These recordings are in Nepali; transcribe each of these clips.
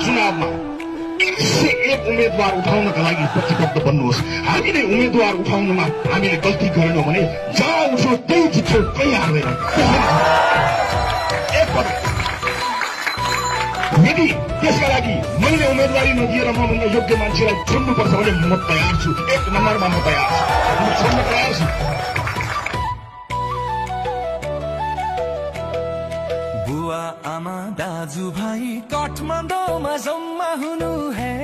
चुनावमा 101 उम्मेदवार उठाउनका लागि प्रतिबद्ध बन्नुहोस्। हामीले उम्मेदवार उठाउनुमा हामीले गल्ती गरेनौँ भने जहाँ उठ्यो त्यही जित्छौँ, कहीँ हार्दैन। यदि त्यसका लागि मैले उम्मेदवारी नदिएर मभन्दा योग्य मान्छेलाई छोड्नुपर्छ भने म तयार छु। 1 नम्बरमा म तयार छु, म छोड्न तयार छु। बुवा आमा दाजुभाइ काठमाडौँमा जम्मा हुनु है।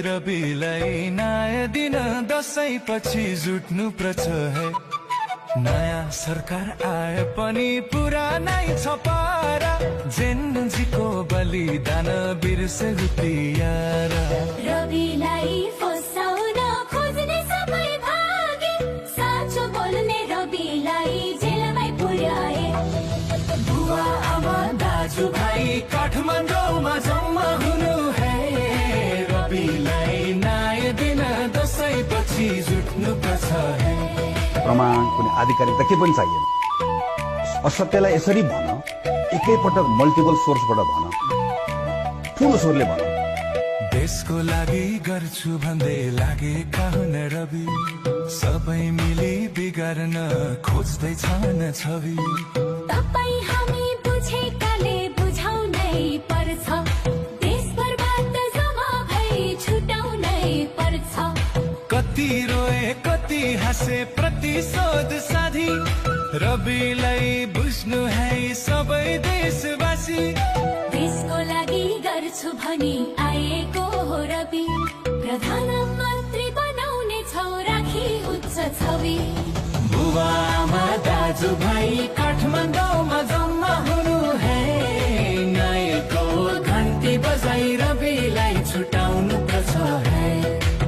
रविलाई नयाँ दिन दसैँ पछि जुट्नु पर्छ है। नयाँ सरकार आए पनि पुरानै छ पारा। जेनजीको बलिदान बिर्से हुतियारा। रविलाई फसाउन खोज्ने सबै भागे, साँचो बोल्ने रविलाई जेलमै पुर्याए। बुवा आमा दाजुभाइ काठमाडौँमा जम्मा हुनु है। रविलाई नयाँ दिन दसैँ पछि जुट्नु पर्छ है। प्रमाण कुनै आधिकारिकता के पनि चाहिएन। असत्यलाई यसरी भन, एकैपटक मल्टिपल सोर्सबाट भन, ठुलो स्वरले भन। देशको लागि गर्छु भन्दै लागेका हुन रवि। सबै मिली बिगार्न खोज्दैछन् छवि। तपाईँ हामी बुझेकाले बुझाउनै पर्छ। देश बर्बाद जम्मा भई छुटाउनै पर्छ। कति रोए कति हाँसे प्रतिशोध साधी। रविलाई बुझ्नु है सबै देशवासी। देशको लागि गर्छु भनी आएको हो रवि। प्रधानमन्त्री बनाउने छौ राखी उच्च छवि। बुवा आमा दाजुभाइ काठमाडौँमा जम्मा हुनु है। नयाँको घन्टी बजाई रविलाई छुटाउनु पर्छ है।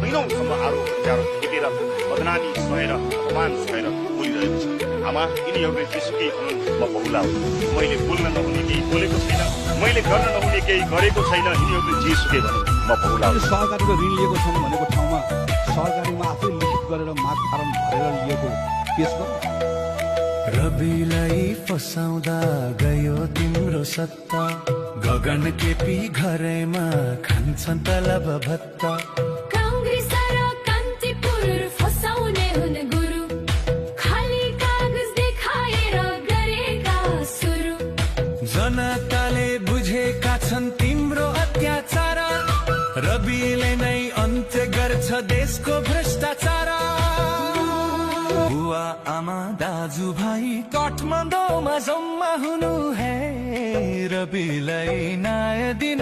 महिनौसम्म आरोप प्रत्यारोप टिपेर बदनामी सहेर अपमान सहेर बोलिरहेको छ। आमा, यिनीहरूले जेसुकै हुन्, म बहुला हुँ। मैले बोल्न नहुने केही बोलेको छैन, मैले गर्न नहुने केही गरेको छैन। यिनीहरूले जेसुकै भने म बहुला हुँ। सहकारीको ऋण लिएको छन् भनेको ठाउँमा सहकारीमा आफै लिखित गरेर माग फारम भरेर लिएको पेश गर। रविलाई फसाउँदा गयो तिम्रो सत्ता। गगन केपी घरैमा खान्छन् तलब भत्ता। काङ्ग्रेस र कान्तिपुर फसाउने हुन् गुरु। खाली कागज देखाएर गरेका सुरु। जनताले बुझेका छन् तिम्रो अत्याचार। रविले नै अन्त्य गर्छ देशको भ्रष्टाचार। बुवा आमा दाजुभाइ काठमाडौँमा जम्मा हुनु है। रविलाई नयाँ दिन